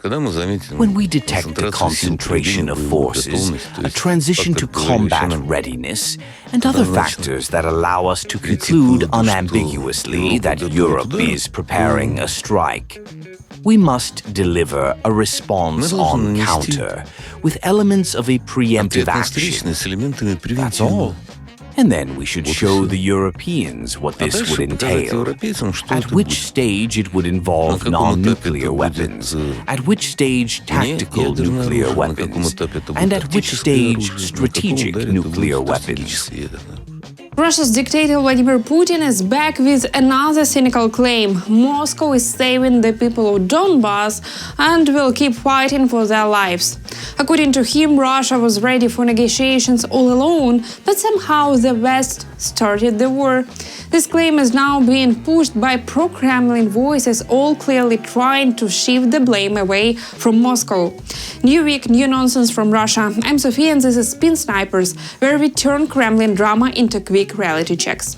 When we detect a concentration of forces, a transition to combat readiness, and other factors that allow us to conclude unambiguously that Europe is preparing a strike, we must deliver a response on counter with elements of a preemptive action. That's all. And then we should show the Europeans what this would entail, at which stage it would involve non-nuclear weapons, at which stage tactical nuclear weapons, and at which stage strategic nuclear weapons. Russia's dictator Vladimir Putin is back with another cynical claim. Moscow is saving the people of Donbas and will keep fighting for their lives. According to him, Russia was ready for negotiations all alone, but somehow the West started the war. This claim is now being pushed by pro-Kremlin voices, all clearly trying to shift the blame away from Moscow. New week, new nonsense from Russia. I'm Sophia and this is Spin Snipers, where we turn Kremlin drama into quick reality checks.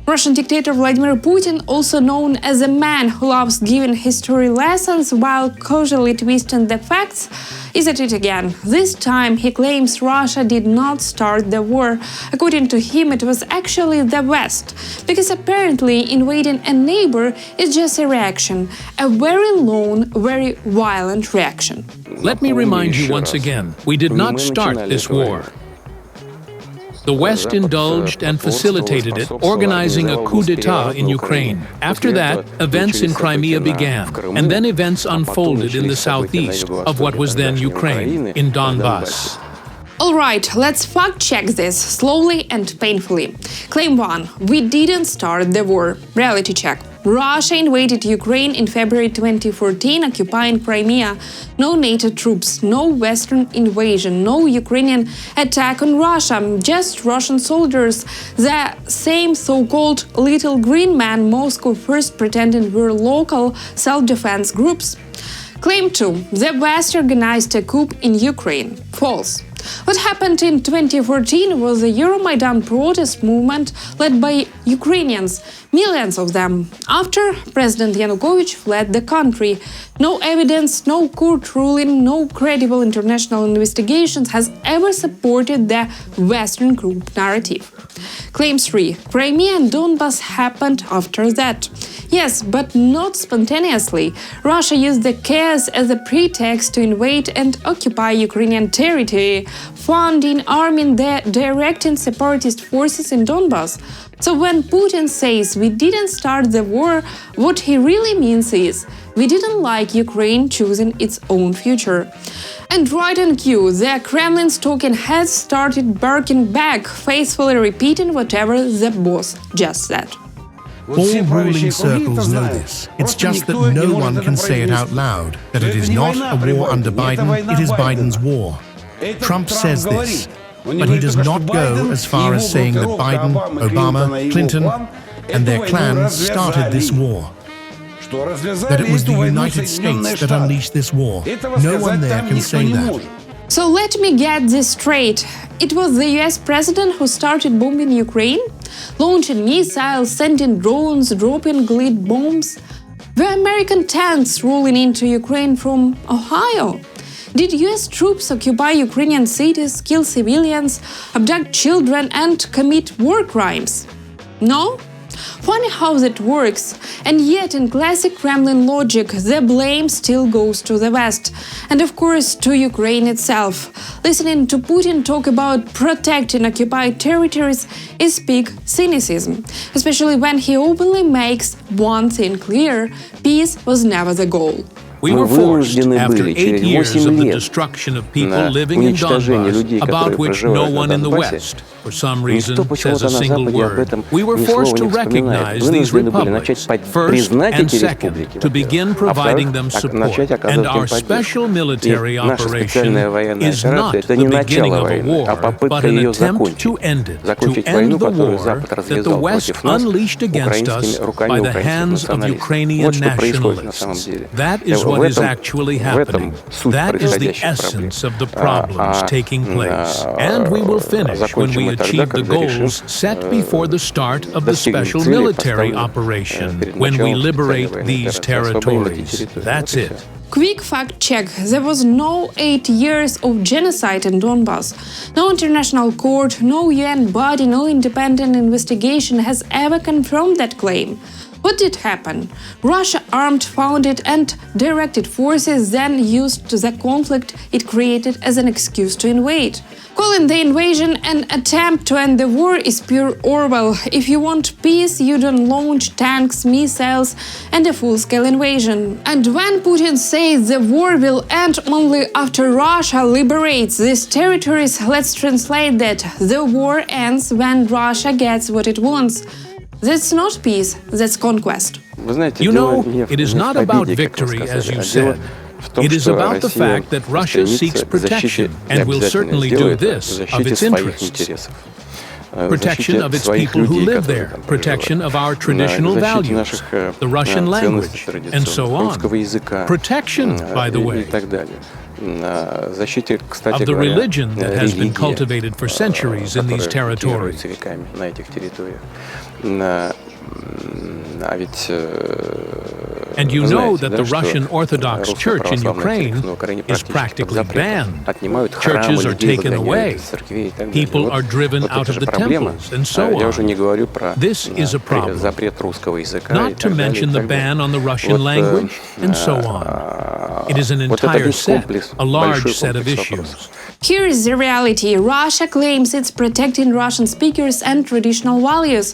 Russian dictator Vladimir Putin, also known as a man who loves giving history lessons while casually twisting the facts, is at it again. This time he claims Russia did not start the war. According to him, it was actually the West, because apparently invading a neighbor is just a reaction, a very lone, very violent reaction. Let me remind you once again, we did not start this war. The West indulged and facilitated it, organizing a coup d'etat in Ukraine. After that, events in Crimea began, and then events unfolded in the southeast of what was then Ukraine, in Donbas. All right, let's fact-check this slowly and painfully. Claim 1. We didn't start the war. Reality check. Russia invaded Ukraine in February 2014, occupying Crimea. No NATO troops, no Western invasion, no Ukrainian attack on Russia, just Russian soldiers, the same so-called little green men Moscow first pretended were local self-defense groups. Claim 2. The West organized a coup in Ukraine. False. What happened in 2014 was a Euromaidan protest movement led by Ukrainians, millions of them, after President Yanukovych fled the country. No evidence, no court ruling, no credible international investigations has ever supported the Western group narrative. Claim 3. Crimea and Donbas happened after that. Yes, but not spontaneously. Russia used the chaos as a pretext to invade and occupy Ukrainian territory, funding, arming, directing separatist forces in Donbas. So when Putin says we didn't start the war, what he really means is we didn't like Ukraine choosing its own future. And right on cue, the Kremlin's talking heads started barking back, faithfully repeating whatever the boss just said. All ruling circles know this. It's just that no one can say it out loud, that it is not a war under Biden, it is Biden's war. Trump says this, but he does not go as far as saying that Biden, Obama, Clinton, and their clans started this war. That it was the United States that unleashed this war. No one there can say that. So let me get this straight. It was the US president who started bombing Ukraine? Launching missiles, sending drones, dropping lead bombs? Were American tanks rolling into Ukraine from Ohio? Did US troops occupy Ukrainian cities, kill civilians, abduct children, and commit war crimes? No? Funny how that works, and yet in classic Kremlin logic, the blame still goes to the West, and of course to Ukraine itself. Listening to Putin talk about protecting occupied territories is big cynicism, especially when he openly makes one thing clear: peace was never the goal. We were forced, after 8 years of the destruction of people living in Donbas, about which no one in the West, for some reason, says a single word. We were forced to recognize these republics, first and second, to begin providing them support. And our special military operation is not the beginning of a war, but an attempt to end it, to end the war that the West unleashed against us by the hands of Ukrainian nationalists. That is what is actually happening. That is the essence of the problems taking place. And we will finish when we achieve the goals set before the start of the special military operation, when we liberate these territories. That's it. Quick fact check. There was no 8 years of genocide in Donbas. No international court, no UN body, no independent investigation has ever confirmed that claim. What did happen? Russia armed, founded and directed forces, then used the conflict it created as an excuse to invade. Calling the invasion an attempt to end the war is pure Orwell. If you want peace, you don't launch tanks, missiles and a full-scale invasion. And when Putin says the war will end only after Russia liberates these territories, let's translate that: the war ends when Russia gets what it wants. That's not peace, that's conquest. You know, it is not about victory, as you said. It is about the fact that Russia seeks protection and will certainly do this of its interests. Protection of its people who live there, protection of our traditional values, the Russian language, and so on. Protection, by the way, of the religion that has been cultivated for centuries in these territories. And you know that the Russian Orthodox Church in Ukraine is practically banned. Churches are taken away. People are driven out of the temples, and so on. This is a problem. Not to mention the ban on the Russian language, and so on. It is an entire set, a large set of issues. Here is the reality. Russia claims it's protecting Russian speakers and traditional values.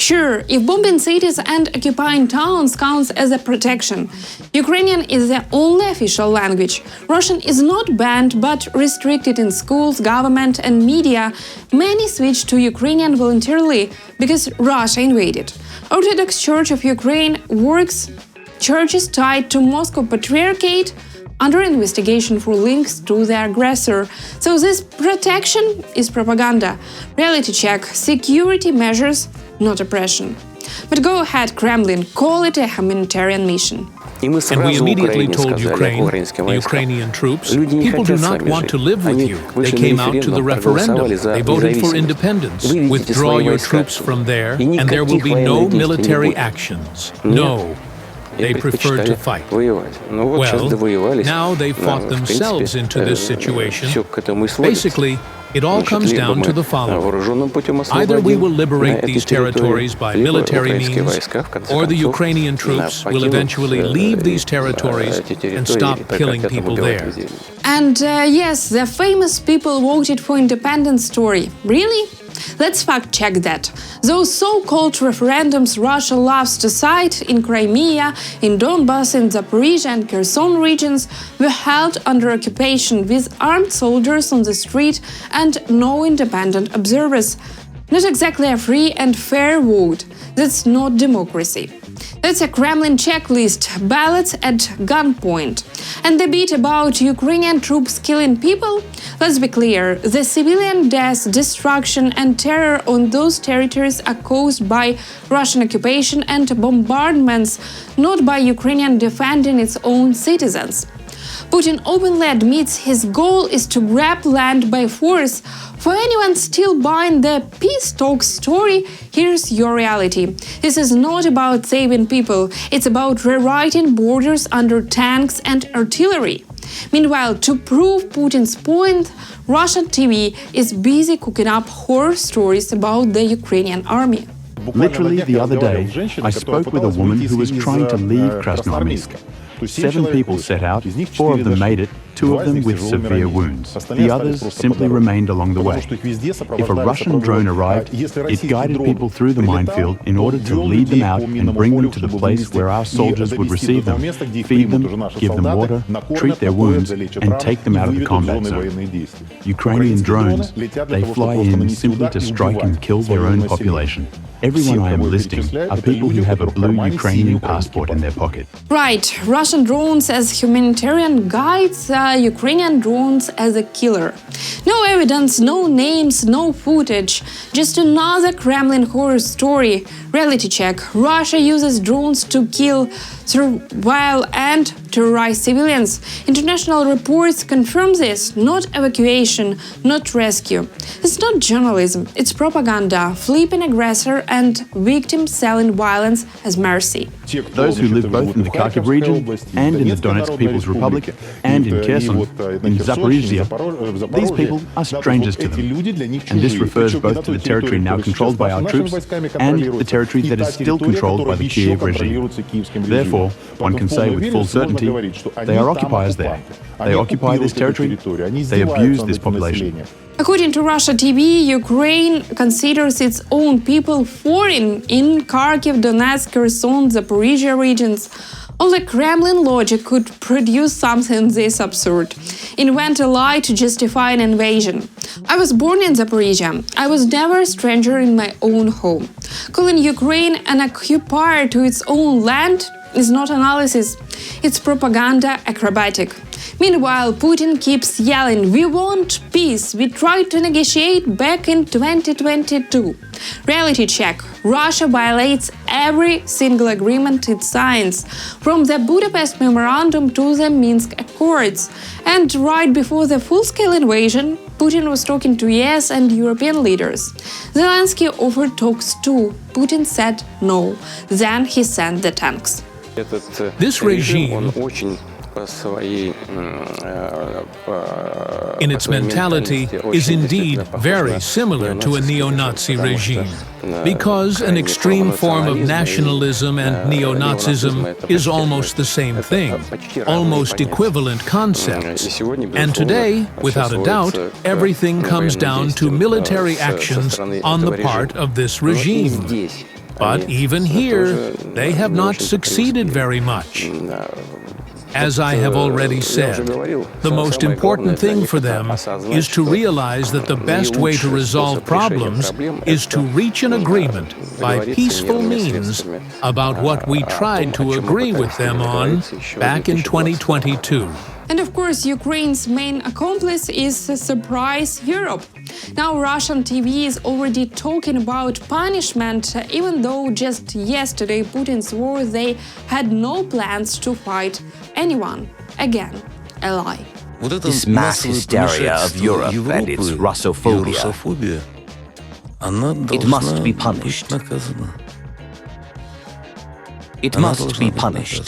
Sure, if bombing cities and occupying towns counts as a protection. Ukrainian is the only official language. Russian is not banned, but restricted in schools, government and media. Many switch to Ukrainian voluntarily because Russia invaded. Orthodox Church of Ukraine works. Church is tied to Moscow Patriarchate, under investigation for links to the aggressor. So this protection is propaganda. Reality check: security measures, not oppression. But go ahead, Kremlin, call it a humanitarian mission. And we immediately told Ukraine, the Ukrainian troops, people do not want to live with you. They came out to the referendum. They voted for independence. Withdraw your troops from there, and there will be no military actions. No. They preferred to fight. Well, now they fought themselves into this situation. Basically, it all comes down to the following. Either we will liberate these territories by military means, or the Ukrainian troops will eventually leave these territories and stop killing people there. And yes, the famous people voted for independence story. Really? Let's fact-check that. Those so-called referendums Russia loves to cite in Crimea, in Donbas, in Zaporizhia and Kherson regions were held under occupation with armed soldiers on the street and no independent observers. Not exactly a free and fair vote. That's not democracy. That's a Kremlin checklist, ballots at gunpoint. And the bit about Ukrainian troops killing people? Let's be clear, the civilian deaths, destruction and terror on those territories are caused by Russian occupation and bombardments, not by Ukrainian defending its own citizens. Putin openly admits his goal is to grab land by force. For anyone still buying the peace talk story, here's your reality. This is not about saving people, it's about rewriting borders under tanks and artillery. Meanwhile, to prove Putin's point, Russian TV is busy cooking up horror stories about the Ukrainian army. Literally the other day, I spoke with a woman who was trying to leave Krasnoarmeysk. 7 people set out, 4 of them made it, 2 of them with severe wounds. The others simply remained along the way. If a Russian drone arrived, it guided people through the minefield in order to lead them out and bring them to the place where our soldiers would receive them, feed them, give them water, treat their wounds, and take them out of the combat zone. Ukrainian drones, they fly in simply to strike and kill their own population. Everyone I am listing are people who have a blue Ukrainian passport in their pocket. Right, Russian drones as humanitarian guides, Ukrainian drones as a killer. No evidence, no names, no footage. Just another Kremlin horror story. Reality check. Russia uses drones to kill, surveil and terrorize civilians. International reports confirm this. Not evacuation, not rescue. It's not journalism, it's propaganda, flipping aggressor and victims selling violence as mercy. Those who live both in the Kharkiv region and in the Donetsk People's Republic and in Kherson, in Zaporizhia, these people are strangers to them. And this refers both to the territory now controlled by our troops and the territory that is still controlled by the Kiev regime. Therefore, one can say with full certainty, they are occupiers there. They occupy this territory, they abuse this population. According to Russia TV, Ukraine considers its own people foreign in Kharkiv, Donetsk, Kherson, Zaporizhia regions. Only Kremlin logic could produce something this absurd. Invent a lie to justify an invasion. I was born in Zaporizhia. I was never a stranger in my own home. Calling Ukraine an occupier to its own land is not analysis. It's propaganda acrobatic. Meanwhile, Putin keeps yelling, "We want peace. We tried to negotiate back in 2022. Reality check. Russia violates every single agreement it signs, from the Budapest Memorandum to the Minsk Accords. And right before the full-scale invasion, Putin was talking to US and European leaders. Zelensky offered talks too. Putin said no. Then he sent the tanks. This regime, in its mentality, is indeed very similar to a neo-Nazi regime, because an extreme form of nationalism and neo-Nazism is almost the same thing, almost equivalent concepts. And today, without a doubt, everything comes down to military actions on the part of this regime. But even here, they have not succeeded very much. As I have already said, the most important thing for them is to realize that the best way to resolve problems is to reach an agreement by peaceful means about what we tried to agree with them on back in 2022. And of course, Ukraine's main accomplice is surprise Europe. Now Russian TV is already talking about punishment, even though just yesterday Putin swore they had no plans to fight anyone. Again, a lie. This mass hysteria of Europe and its Russophobia, it must be punished. It must be punished.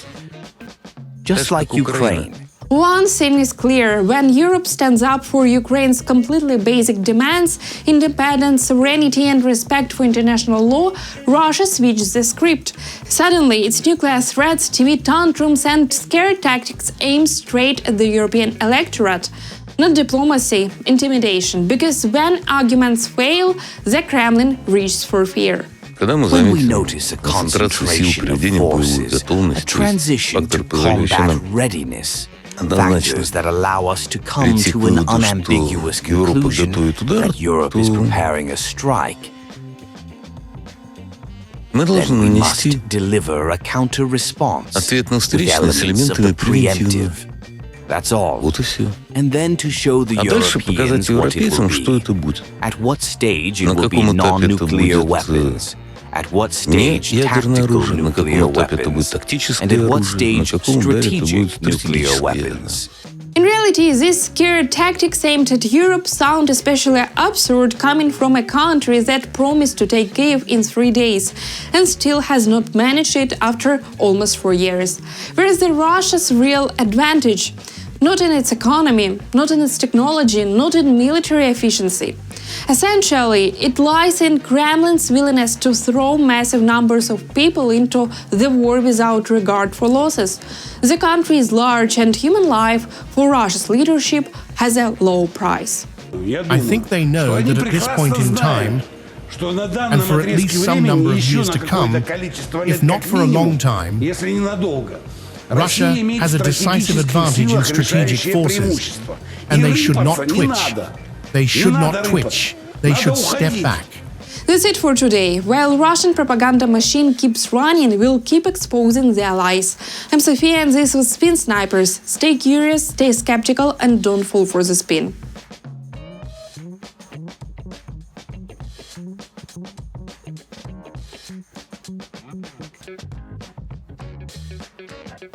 Just like Ukraine. One thing is clear: when Europe stands up for Ukraine's completely basic demands, independence, sovereignty and respect for international law, Russia switches the script. Suddenly, its nuclear threats, TV tantrums and scare tactics aim straight at the European electorate. Not diplomacy, intimidation, because when arguments fail, the Kremlin reaches for fear. When we notice a concentration of forces, a transition to combat readiness, factors that allow us to come to an unambiguous conclusion that Europe is preparing a strike, then we must deliver a counter-response with elements of the preemptive. That's all. And then to show the Europeans what it will be, at what stage it will be non-nuclear weapons, at what stage tactical nuclear weapons, and at what stage strategic nuclear weapons. In reality, these scare tactics aimed at Europe sound especially absurd coming from a country that promised to take Kyiv in 3 days and still has not managed it after almost 4 years. Where is the Russia's real advantage? Not in its economy, not in its technology, not in military efficiency. Essentially, it lies in Kremlin's willingness to throw massive numbers of people into the war without regard for losses. The country is large and human life for Russia's leadership has a low price. I think they know that at this point in time, and for at least some number of years to come, if not for a long time, Russia has a decisive advantage in strategic forces, and they should not twitch. They should not twitch. They should step back. That's it for today. While Russian propaganda machine keeps running, we'll keep exposing their lies. I'm Sofia and this was Spin Snipers. Stay curious, stay skeptical and don't fall for the spin.